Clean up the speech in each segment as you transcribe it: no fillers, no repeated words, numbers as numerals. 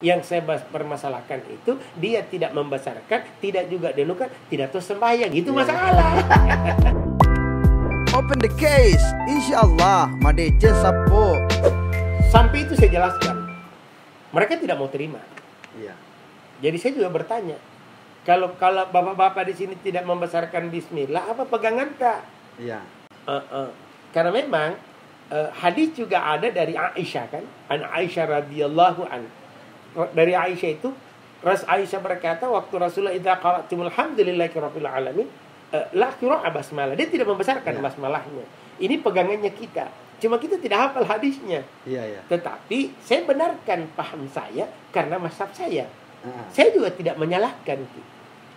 Yang saya permasalahkan itu dia tidak membesarkan, tidak juga denukan, tidak tahu sembahyang. Itu masalah. Open the case, insyaallah madece sapo. Sampai itu saya jelaskan. Mereka tidak mau terima. Iya. Jadi saya juga bertanya, kalau bapak-bapak di sini tidak membesarkan bismillah, apa pegangan tak? Iya. Karena memang hadis juga ada dari Aisyah kan, an Aisyah radhiyallahu an. Dari Aisyah itu, Aisyah berkata waktu Rasulullah idza qara'tumul hamdulillahi rabbil alamin la qira'a basmalah. Dia tidak membesarkan basmalahnya. Ini pegangannya kita. Cuma kita tidak hafal hadisnya. Iya. Tetapi saya benarkan paham saya karena mazhab saya. Saya juga tidak menyalahkan itu.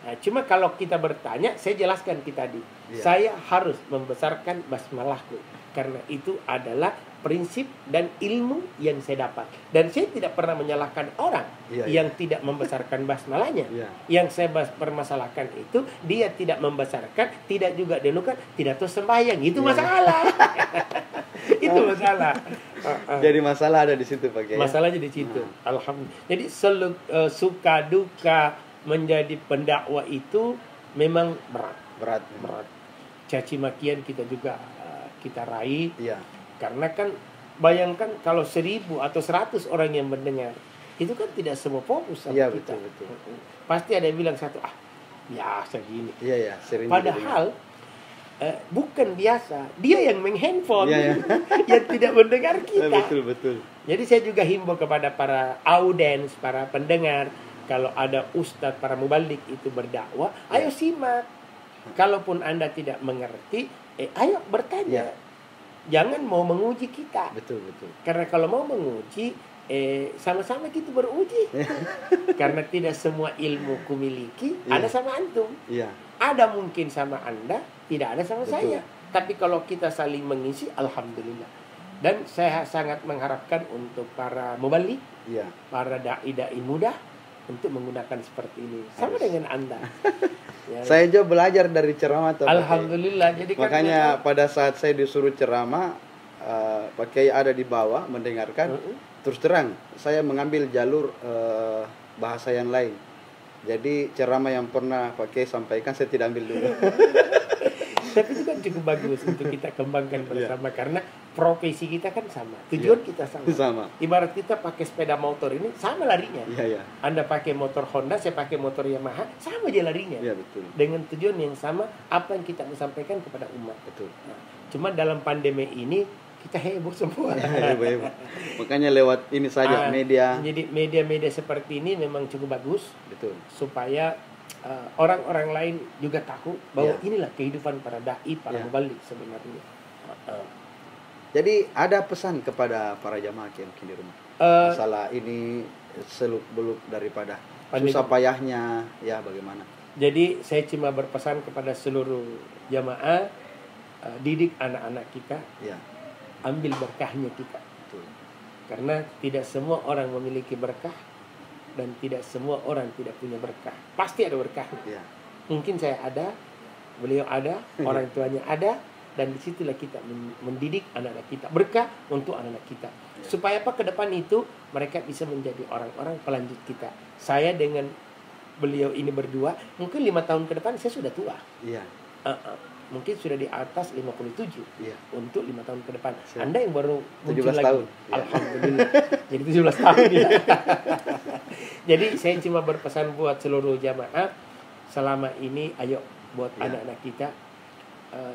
Nah, cuma kalau kita bertanya, saya jelaskan tadi. Saya harus membesarkan basmalahku karena itu adalah prinsip dan ilmu yang saya dapat. Dan saya tidak pernah menyalahkan orang yang tidak membesarkan basmalahnya. Yang saya permasalahkan itu dia tidak membesarkan, tidak juga denukan, tidak tahu sembahyang. Itu masalah. Itu masalah. Jadi masalah ada di situ Pak Kiai. Masalahnya di situ. Alhamdulillah. Jadi suka duka menjadi pendakwah itu memang berat. Caci makian kita juga kita raih. Iya. Karena kan bayangkan kalau 1000 atau 100 orang yang mendengar, itu kan tidak semua fokus sama kita. Betul. Pasti ada yang bilang satu, biasa gini. Iya, sering. Padahal bukan biasa, dia yang menghandphone, yang tidak mendengar kita. Betul. Jadi saya juga himbau kepada para audiens, para pendengar, kalau ada ustadz, para mubalik itu berdakwah, ayo simak. Kalaupun Anda tidak mengerti, ayo bertanya. Jangan mau menguji kita. Betul. Karena kalau mau menguji, sama-sama kita beruji. Karena tidak semua ilmu kumiliki ada sama antum. Iya. Ada mungkin sama Anda, tidak ada sama saya. Tapi kalau kita saling mengisi, alhamdulillah. Dan saya sangat mengharapkan untuk para mubalik, para dai-dai muda untuk menggunakan seperti ini. Sama dengan Anda. Saya juga belajar dari ceramah alhamdulillah. Jadi makanya pada saat saya disuruh ceramah, Pak Kiai ada di bawah mendengarkan. Terus terang saya mengambil jalur bahasa yang lain. Jadi ceramah yang pernah Pak Kiai sampaikan saya tidak ambil dulu. Tapi itu kan cukup bagus untuk kita kembangkan bersama karena profesi kita kan sama, tujuan kita sama. Ibarat kita pakai sepeda motor ini sama larinya. Anda pakai motor Honda, saya pakai motor Yamaha, sama aja larinya. Betul. Dengan tujuan yang sama, apa yang kita mau sampaikan kepada umat. Betul. Nah, cuma dalam pandemi ini kita heboh semua. Heboh. Makanya lewat ini saja media. Jadi media-media seperti ini memang cukup bagus. Betul. Supaya orang-orang lain juga tahu bahwa inilah kehidupan para dai, para mubalik sebenarnya. Jadi ada pesan kepada para jamaah yang mungkin di rumah. Masalah ini seluk-beluk daripada susah payahnya, bagaimana? Jadi saya cuma berpesan kepada seluruh jamaah, didik anak-anak kita, ambil berkahnya kita. Betul. Karena tidak semua orang memiliki berkah. Dan tidak semua orang tidak punya berkah. Pasti ada berkahnya. Mungkin saya ada, beliau ada, orang tuanya ada, dan disitulah kita mendidik anak-anak kita. Berkah untuk anak-anak kita. Supaya apa ke depan itu mereka bisa menjadi orang-orang pelanjut kita. Saya dengan beliau ini berdua, mungkin 5 tahun ke depan saya sudah tua. Mungkin sudah di atas 57 untuk 5 tahun ke depan. Anda yang baru 17 lagi. tahun. Alhamdulillah. Jadi 17 tahun ya. Jadi saya cuma berpesan buat seluruh jamaah selama ini, ayo buat anak-anak kita.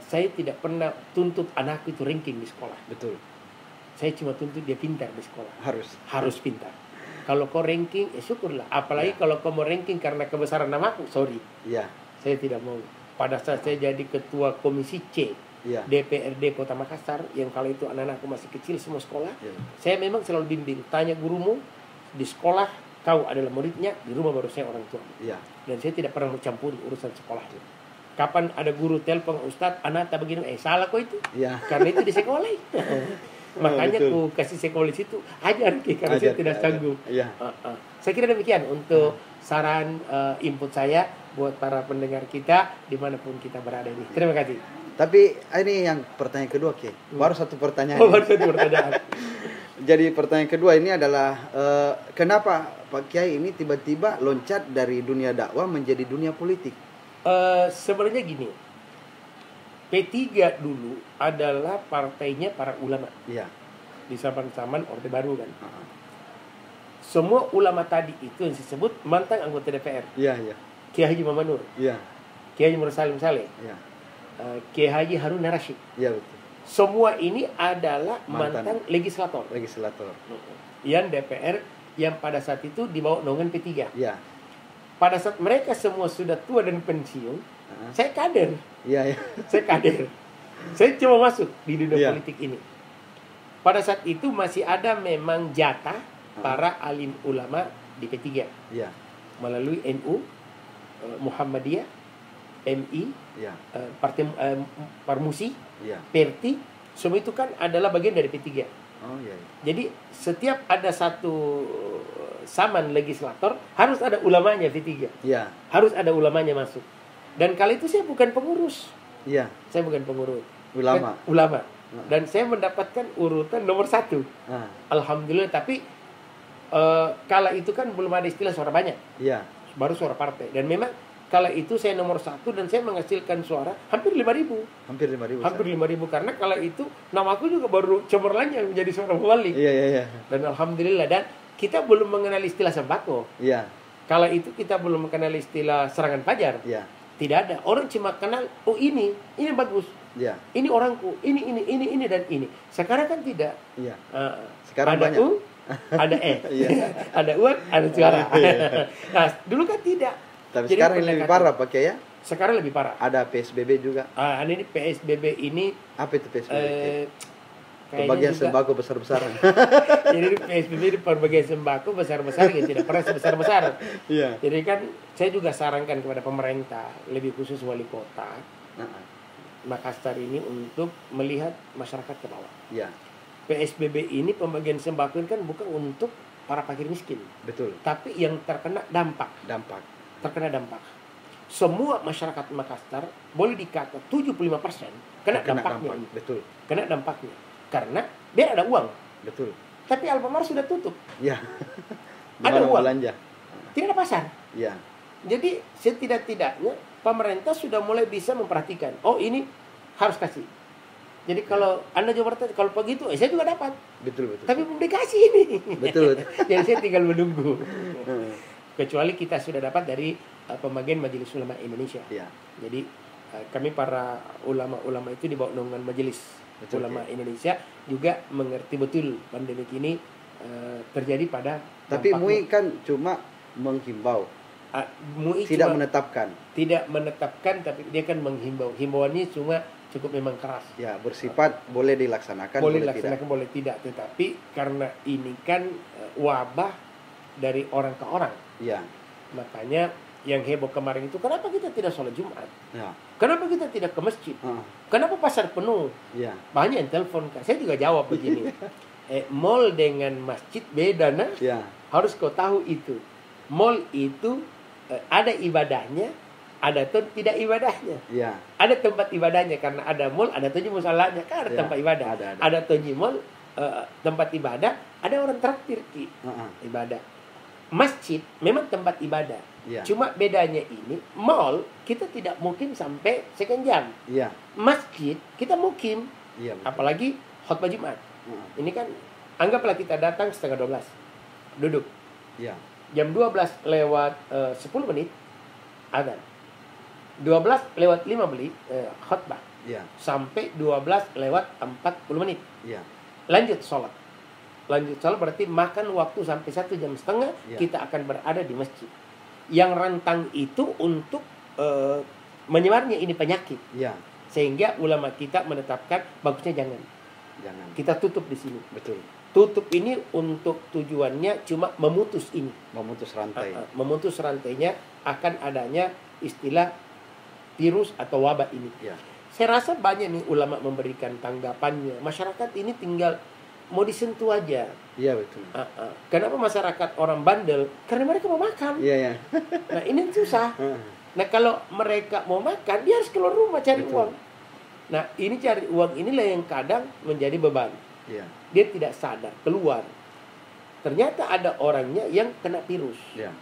Saya tidak pernah tuntut anakku itu ranking di sekolah. Betul. Saya cuma tuntut dia pintar di sekolah. Harus pintar. Kalau kau ranking, syukurlah. Apalagi kalau kau mau ranking karena kebesaran namaku, sorry. Saya tidak mau. Pada saat saya jadi ketua komisi C DPRD Kota Makassar, yang kalau itu anak-anakku masih kecil semua sekolah, saya memang selalu bimbing, tanya gurumu di sekolah, kau adalah muridnya, di rumah baru saya orang tua. Dan saya tidak pernah mencampuri urusan sekolah. Kapan ada guru telepon, Ustadz, anak tak begini, salah kok itu. Karena itu di sekolah. Makanya aku kasih sekolah situ, ajar karena saya tidak sanggup. Saya kira demikian untuk saran input saya buat para pendengar kita dimanapun kita berada ini. Terima kasih. Tapi ini yang pertanyaan kedua, Ki. Baru satu pertanyaan. Baru satu pertanyaan. Jadi pertanyaan kedua ini adalah kenapa Pak Kiai ini tiba-tiba loncat dari dunia dakwah menjadi dunia politik? Sebenarnya gini, P3 dulu adalah partainya para ulama. Iya. Di zaman-zaman Orde Baru kan. Semua ulama tadi itu yang disebut mantan anggota DPR. Iya, iya. Kiai Haji Muhammad Nur. Iya. Kiai Haji Nur Salim Saleh. Iya. Kiai Haji Harun Rashid. Iya, betul. Semua ini adalah mantan legislator. Yang DPR yang pada saat itu di bawah naungan P3. Iya. Pada saat mereka semua sudah tua dan pensiun, saya kader. Iya, iya. Saya kader. Saya coba masuk di dunia politik ini. Pada saat itu masih ada memang jatah para alim ulama di P3. Iya. Melalui NU, Muhammadiyah, MI, Partai Parmusi, Perti, semua itu kan adalah bagian dari P3. Oh iya. Jadi setiap ada satu saman legislator harus ada ulamanya P3. Iya. Harus ada ulamanya masuk. Dan kali itu saya bukan pengurus. Iya. Saya bukan pengurus. Ulama. Dan saya mendapatkan urutan nomor 1. Alhamdulillah. Tapi kala itu kan belum ada istilah suara banyak. Iya. Baru suara partai. Dan memang kala itu saya nomor 1 dan saya menghasilkan suara hampir 5.000. Hampir 5.000. Hampir 5.000 karena kala itu namaku juga baru cemerlang yang menjadi suara balik. Iya. Dan alhamdulillah, dan kita belum mengenal istilah sembako. Iya. Kala itu kita belum mengenal istilah serangan fajar. Iya. Tidak ada. Orang cuma kenal, oh ini bagus. Iya. Ini orangku, ini dan ini. Sekarang kan tidak. Iya. Sekarang ada banyak. Ada ada uang, ada suara. Nah, dulu kan tidak. Tapi jadi sekarang lebih parah Pak Kiai ya? Sekarang lebih parah. Ada PSBB juga. Ini PSBB ini. Apa itu PSBB? Pembagian sembako besar-besaran. Jadi PSBB ini pembagian sembako besar-besar, ya tidak pernah sebesar-besar. Iya. Jadi kan saya juga sarankan kepada pemerintah, lebih khusus wali kota Makassar ini untuk melihat masyarakat ke bawah. Iya. PSBB ini pembagian sembako kan bukan untuk para fakir miskin. Betul. Tapi yang terkena dampak. Terkena dampak. Semua masyarakat Makassar boleh dikata 75% kena dampaknya. Betul. Kena dampaknya. Karena biar ada uang. Betul. Tapi Alfamart sudah tutup. Iya. Ada uang. Belanja. Tidak ada pasar. Iya. Jadi setidak-tidaknya pemerintah sudah mulai bisa memperhatikan. Oh, ini harus kasih. Jadi kalau Anda Jawa Barat, kalau begitu, saya juga dapat. Betul. Tapi belum dikasih ini. Betul. Jadi saya tinggal menunggu. Kecuali kita sudah dapat dari pembagian Majelis Ulama Indonesia. Ya. Jadi kami para ulama-ulama itu di bawah naungan Majelis Ulama Indonesia juga mengerti betul pandemi ini terjadi pada. Tapi MUI kan cuma menghimbau. MUI tidak menetapkan. Tidak menetapkan, tapi dia kan menghimbau. Himbauannya cuma cukup memang keras. Ya, bersifat boleh dilaksanakan, boleh dilaksanakan, boleh tidak. Tetapi karena ini kan wabah dari orang ke orang. Ya. Makanya yang heboh kemarin itu, kenapa kita tidak sholat Jumat? Ya. Kenapa kita tidak ke masjid? Kenapa pasar penuh? Ya. Banyak yang telepon. Saya juga jawab begini. Mall dengan masjid beda, nah. Ya. Harus kau tahu itu. Mall itu ada ibadahnya, ada tidak ibadahnya. Ya. Ada tempat ibadahnya karena ada mall, ada tujuh musallahnya, kan ada tempat ibadah. Ada tujuh mall, tempat ibadah, ada orang traktir ibadah. Masjid memang tempat ibadah. Ya. Cuma bedanya ini, mall kita tidak mukim sampai sekian jam. Ya. Masjid kita mukim. Ya, apalagi khutbah Jumat. Ini kan anggaplah kita datang 11:30. Duduk. Ya. Jam 12 lewat 10 menit adzan. 12 lewat 5 menit khutbah. Ya. Sampai 12 lewat 40 menit. Ya. Lanjut sholat berarti makan waktu sampai 1,5 jam kita akan berada di masjid. Yang rentang itu untuk menyebarnya ini penyakit. Ya. Sehingga ulama kita menetapkan bagusnya jangan. Kita tutup di sini. Betul. Tutup ini untuk tujuannya cuma memutus ini. Memutus rantai. Memutus rantainya akan adanya istilah virus atau wabah ini. Ya. Saya rasa banyak nih ulama memberikan tanggapannya. Masyarakat ini tinggal mau disentuh aja. Iya, betul. Kenapa masyarakat orang bandel? Karena mereka mau makan. Iya. Nah, ini susah. Nah, kalau mereka mau makan, dia harus keluar rumah cari uang. Nah, ini cari uang inilah yang kadang menjadi beban. Iya. dia tidak sadar keluar. Ternyata ada orangnya yang kena virus. Ya.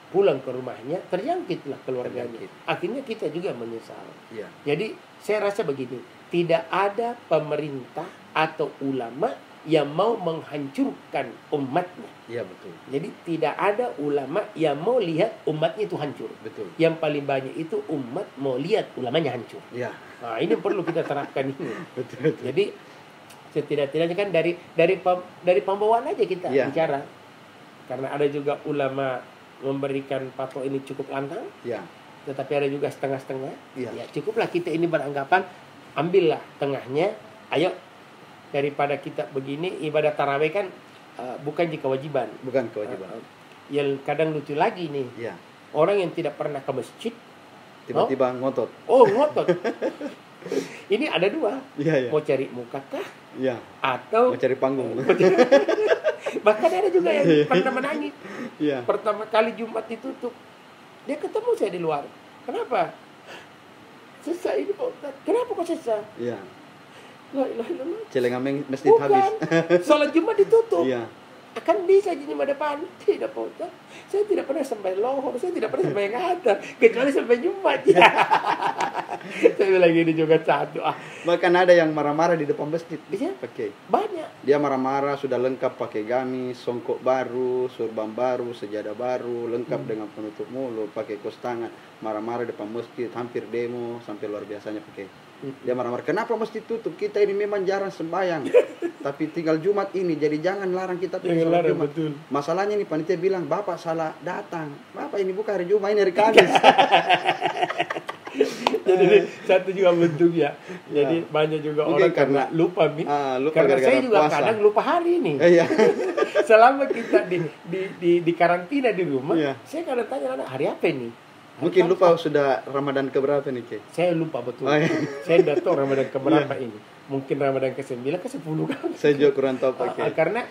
Pulang ke rumahnya, terjangkitlah keluarganya. Terjangkit. Akhirnya kita juga menyesal. Ya. Jadi saya rasa begini, tidak ada pemerintah atau ulama yang mau menghancurkan umatnya. Iya, betul. Jadi tidak ada ulama yang mau lihat umatnya itu hancur. Betul. Yang paling banyak itu umat mau lihat ulamanya hancur. Ya. Nah, ini perlu kita terapkan ini. Betul. Jadi setidak-tidaknya kan dari pembawaan aja kita bicara. Karena ada juga ulama memberikan fatwa ini cukup lantang. Ya. Tetapi ada juga setengah-setengah. Ya. Ya, cukuplah kita ini beranggapan, ambillah tengahnya. Ayo, daripada kita begini, ibadah tarawih kan bukan kewajiban. Bukan kewajiban. Yang kadang lucu lagi nih. Ya. Orang yang tidak pernah ke masjid tiba-tiba ngotot. Oh, ngotot. Ini ada dua. Ya, ya. Mau cari muka kah? Ya. Atau mau cari panggung. Bahkan ada juga yang pernah menangis. Ya. Pertama kali Jumat ditutup, dia ketemu saya di luar. Kenapa? Sesat ini Pak Ustaz. Kenapa kok sesat? Iya. La ilaha illallah. Celengameng masjid habis. Sholat Jumat ditutup. Iya. Akan bisa jadi depan. Tidak Pak Ustaz. Saya tidak pernah sampai lohor, saya tidak pernah sampai ngadar, kecuali sampai Jumat. Ya. Saya bilang gini juga satu. Bahkan ada yang marah-marah di depan masjid. Iya. Pakai. Banyak. Dia marah-marah sudah lengkap pakai gamis, songkok baru, surban baru, sejadah baru, lengkap dengan penutup mulut, pakai kos tangan, marah-marah depan masjid, hampir demo sampai luar biasanya pakai. Dia marah-marah, kenapa masjid tutup? Kita ini memang jarang sembahyang. Tapi tinggal Jumat ini, jadi jangan larang kita pergi sholat Jumat. Betul. Masalahnya nih panitia bilang, Bapak salah datang. Bapak ini bukan hari Jumat, ini hari Kamis. Jadi satu juga bentuk ya. Jadi banyak juga mungkin orang karena lupa lupa karena saya juga puasa. Kadang lupa hari ini. Selama kita di karantina di rumah, saya kadang tanya anak, hari apa ini? Mungkin lupa sudah Ramadan keberapa nih, Ke? Saya lupa betul. Saya tidak tahu Ramadan keberapa ini. Mungkin Ramadan ke-9, ke-10 kan. Saya juga kurang tahu, Pak. Karena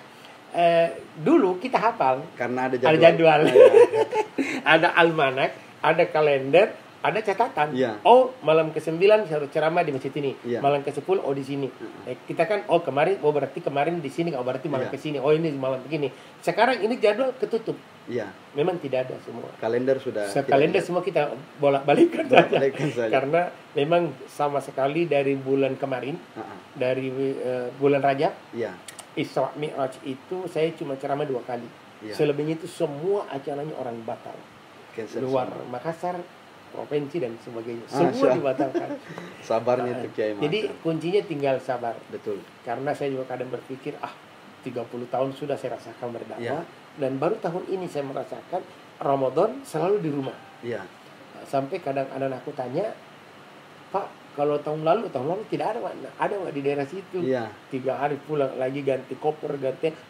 dulu kita hafal. Karena ada jadwal. Ada jadwal. Ada almanak, ada kalender, ada catatan. Oh, malam ke-9 harus ceramah di masjid ini. Malam ke-10 oh di sini. Kita kan kemarin berarti kemarin di sini, berarti malam ke sini. Oh ini malam begini. Sekarang ini jadwal ketutup. Iya. Memang tidak ada semua. Kalender sudah. Kalender semua kita bolak-balikan saja. Karena memang sama sekali dari bulan kemarin, dari bulan Rajab, Isra Mi'raj itu saya cuma ceramah 2 kali. Selebihnya itu semua acaranya orang batal. Luar Makassar, provinsi dan sebagainya. Semua dibatalkan. Sabarnya itu Kiai. Jadi kuncinya tinggal sabar. Betul. Karena saya juga kadang berpikir 30 tahun sudah saya rasakan berdakwah. Dan baru tahun ini saya merasakan Ramadan selalu di rumah. Iya. Sampai kadang anak aku tanya, Pak, kalau tahun lalu tidak ada mana? Ada nggak di daerah situ? Iya. 3 hari pulang lagi ganti koper,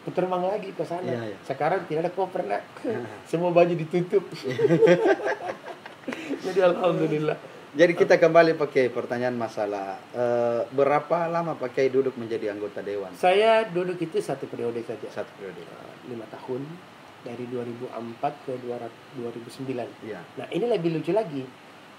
terbang lagi ke sana. Iya. Sekarang tidak ada koper nak. Semua baju ditutup. Jadi alhamdulillah. Jadi kita kembali pakai pertanyaan masalah berapa lama pakai duduk menjadi anggota dewan? Saya duduk itu 1 periode saja. 1 periode. 5 tahun dari 2004 ke 2009. Iya. Nah ini lebih lucu lagi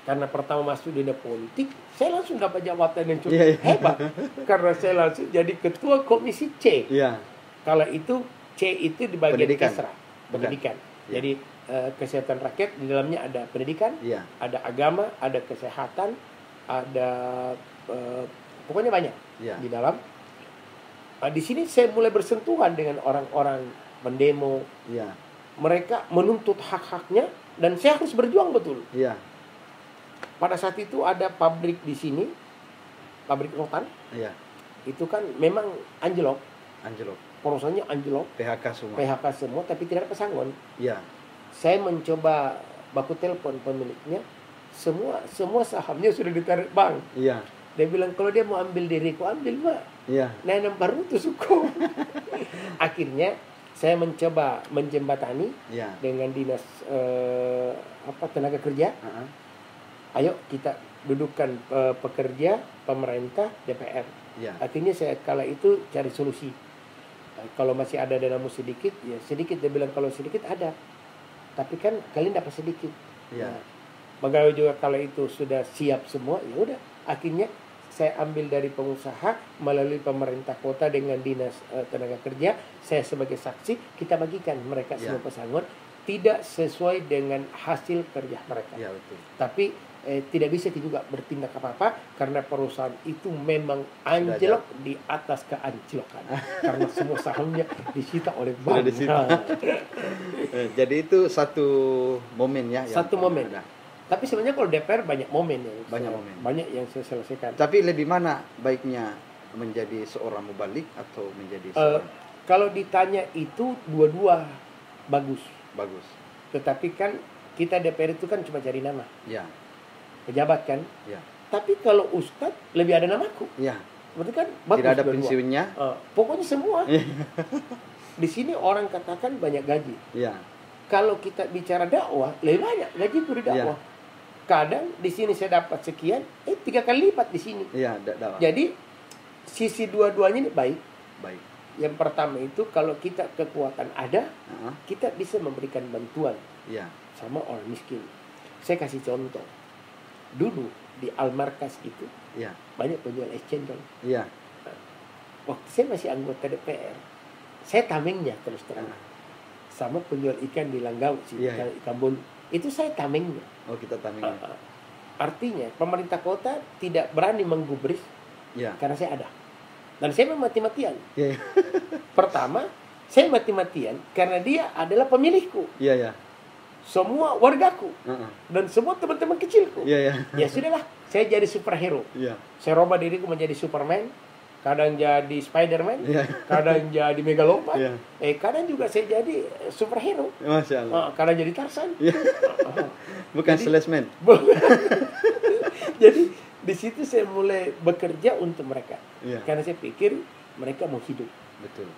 karena pertama masuk di politik, saya langsung dapat jabatan yang cukup hebat karena saya langsung jadi ketua komisi C. Iya. Kalau itu C itu di bagian Kesra, pendidikan. Ya. Jadi kesehatan rakyat di dalamnya ada pendidikan, ada agama, ada kesehatan, ada pokoknya banyak di dalam. Di sini saya mulai bersentuhan dengan orang-orang pendemo. Mereka menuntut hak-haknya dan saya harus berjuang betul. Pada saat itu ada pabrik di sini, pabrik rotan. Itu kan memang anjlok. Perusahaannya anjlok. PHK semua, tapi tidak ada pesangon. Saya mencoba baku telepon pemiliknya, semua sahamnya sudah ditarik bank. Dia bilang kalau dia mau ambil diriku, ambil Mbak. Nah, baru itu suku. Akhirnya saya mencoba menjembatani dengan dinas tenaga kerja. Ayo kita dudukkan pekerja, pemerintah, DPR. Akhirnya saya kala itu cari solusi. Kalau masih ada danamu sedikit, ya sedikit. Dia bilang kalau sedikit ada. Tapi kan kalian dapat sedikit. Nah, pegawai juga kalau itu sudah siap semua, ya udah. Akhirnya saya ambil dari pengusaha melalui pemerintah kota dengan dinas tenaga kerja. Saya sebagai saksi, kita bagikan mereka semua pesangon tidak sesuai dengan hasil kerja mereka. Ya, betul. Tapi tidak bisa juga bertindak apa-apa karena perusahaan itu memang anjlok di atas keanjlokan karena semua sahamnya disita oleh bank. Jadi itu satu momen ya. Satu momen. Ada. Tapi sebenarnya kalau DPR banyak momen ya. Banyak yang saya selesaikan. Tapi lebih mana baiknya menjadi seorang mubalik atau menjadi seorang? Kalau ditanya itu dua-dua bagus. Tetapi kan kita DPR itu kan cuma cari nama. Ya. Pejabat kan. Ya. Tapi kalau Ustadz lebih ada namaku. Ya. Berarti kan bagus. Tidak ada pensiunnya. Pokoknya semua. Di sini orang katakan banyak gaji. Ya. Kalau kita bicara dakwah lebih banyak gaji di dakwah. Ya. Kadang di sini saya dapat sekian, 3 kali lipat di sini. Iya, dakwah. Jadi sisi dua-duanya ini baik. Yang pertama itu kalau kita kekuatan ada, kita bisa memberikan bantuan sama orang miskin. Saya kasih contoh. Dulu di Al-Markas itu banyak penjual es cendol. Waktu saya masih anggota DPR, saya tamengnya terus terang. Sama penjual ikan di Langgau sih, ikan bolu. Itu saya tamengnya. Oh, kita tamengnya. Artinya pemerintah kota tidak berani menggubris karena saya ada. Dan saya mati-matian. Pertama, saya mati-matian karena dia adalah pemilikku. Semua wargaku. Dan semua teman-teman kecilku. Ya sudahlah, saya jadi superhero. Saya rubah diriku menjadi Superman. Kadang jadi Spiderman, kadang jadi Megaloman, kadang juga saya jadi superhero. Masya Allah. Kadang jadi Tarzan. Bukan salesman. Jadi di situ saya mulai bekerja untuk mereka, karena saya pikir mereka mau hidup. Betul.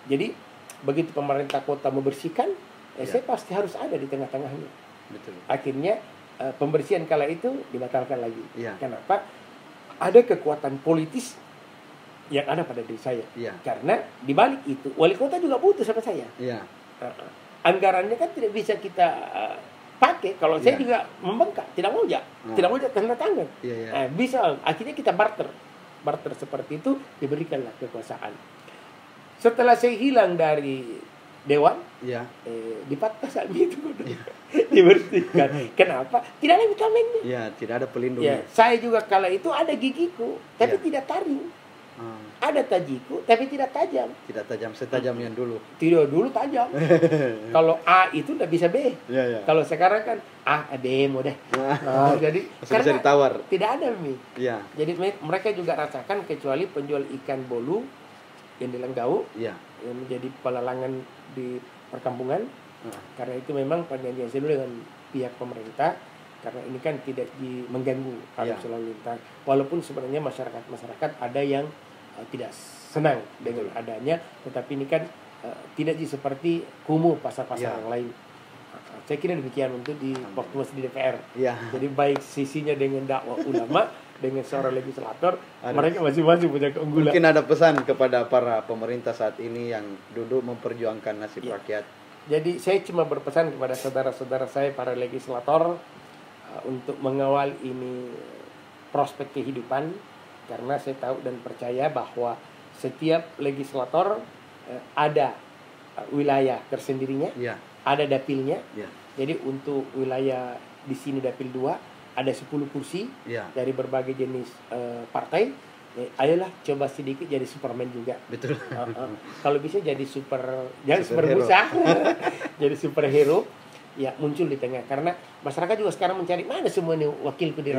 Jadi begitu pemerintah kota membersihkan, saya pasti harus ada di tengah-tengahnya. Betul. Akhirnya pembersihan kala itu dibatalkan lagi. Kenapa? Ada kekuatan politis yang ada pada diri saya. Karena di balik itu wali kota juga butuh sama saya. Anggarannya kan tidak bisa kita pakai kalau saya juga membengkak, tidak mau tanda tangan. Bisa akhirnya kita barter seperti itu, diberikanlah kekuasaan. Setelah saya hilang dari dewan, dipatah sapi itu dibersihkan. Kenapa? Tidak ada vitaminnya. Tidak ada pelindungnya. Saya juga kala itu ada gigiku, tapi tidak taring. Ada tajiku, tapi tidak tajam. Tidak tajam setajam yang dulu. Tidak, dulu tajam. Kalau A itu udah bisa B. Kalau sekarang kan A, B mau deh. Jadi karena bisa ditawar. Tidak ada Mi. Jadi mereka juga rasakan kecuali penjual ikan bolu yang di Lenggau, yang menjadi pelalangan di perkampungan. Karena itu memang perjanjian saya dulu dengan pihak pemerintah. Karena ini kan tidak mengganggu arus lalu lintas. Walaupun sebenarnya masyarakat ada yang tidak senang dengan adanya, tetapi ini kan tidak seperti kumuh pasar-pasar yang lain. Saya kira demikian untuk di waktu masih di DPR. Jadi baik sisinya dengan dakwah ulama, dengan seorang legislator, mereka masing-masing punya keunggulan. Mungkin ada pesan kepada para pemerintah saat ini yang duduk memperjuangkan nasib rakyat. Jadi saya cuma berpesan kepada saudara-saudara saya para legislator untuk mengawal ini prospek kehidupan, karena saya tahu dan percaya bahwa setiap legislator ada wilayah tersendirinya, ada dapilnya. Jadi untuk wilayah di sini dapil 2 ada 10 kursi dari berbagai jenis partai. Ayolah coba sedikit jadi Superman juga. Betul. Kalau bisa jadi jangan super busa, jadi superhero. Ya muncul di tengah, karena masyarakat juga sekarang mencari mana semua nih wakilku di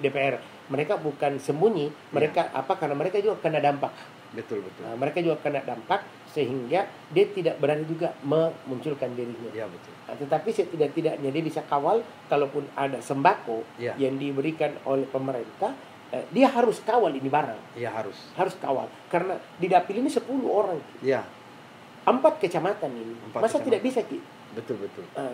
DPR. Mereka bukan sembunyi, mereka karena mereka juga kena dampak. Betul. Mereka juga kena dampak sehingga dia tidak berani juga memunculkan dirinya. Betul. Tetapi setidak-tidaknya dia bisa kawal, kalaupun ada sembako yang diberikan oleh pemerintah, dia harus kawal ini barang. Harus kawal, karena di dapil ini 10 orang. 4 kecamatan ini. Masa tidak bisa Ki? Betul.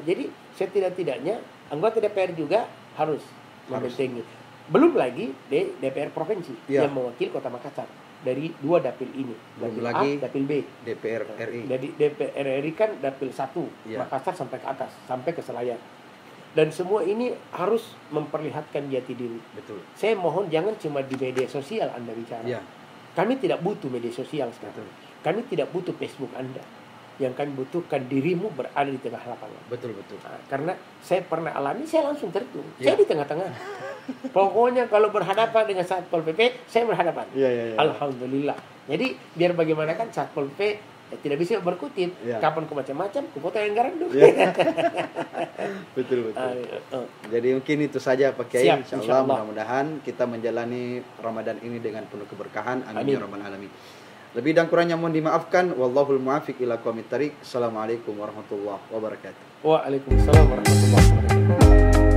Jadi setidak-tidaknya anggota DPR juga harus membentengi. Belum lagi DPR provinsi yang mewakili Kota Makassar dari 2 dapil ini. Dapil A, dapil B. DPR RI. Jadi DPR RI kan dapil 1 Makassar sampai ke atas, sampai ke Selayar. Dan semua ini harus memperlihatkan jati diri. Betul. Saya mohon jangan cuma di media sosial Anda bicara. Ya. Kami tidak butuh media sosial sekarang. Kami tidak butuh Facebook Anda. Yang kami butuhkan dirimu berada di tengah lapangan. Betul, betul. Nah, karena saya pernah alami, saya langsung terjun. Saya di tengah-tengah. Pokoknya kalau berhadapan dengan Satpol PP, saya berhadapan. Alhamdulillah. Jadi biar bagaimana kan Satpol PP tidak bisa berkutip. Kapan ku macam-macam, ku foto yang garang dulu. Betul. Jadi mungkin itu saja Pak Kiai. Insyaallah mudah-mudahan kita menjalani Ramadan ini dengan penuh keberkahan. Amin ya rabbal alamin. Lebih dan kurangnya mohon dimaafkan. Wallahul muwaffiq ila aqwamit thariq. Assalamualaikum warahmatullahi wabarakatuh. Waalaikumsalam warahmatullahi wabarakatuh.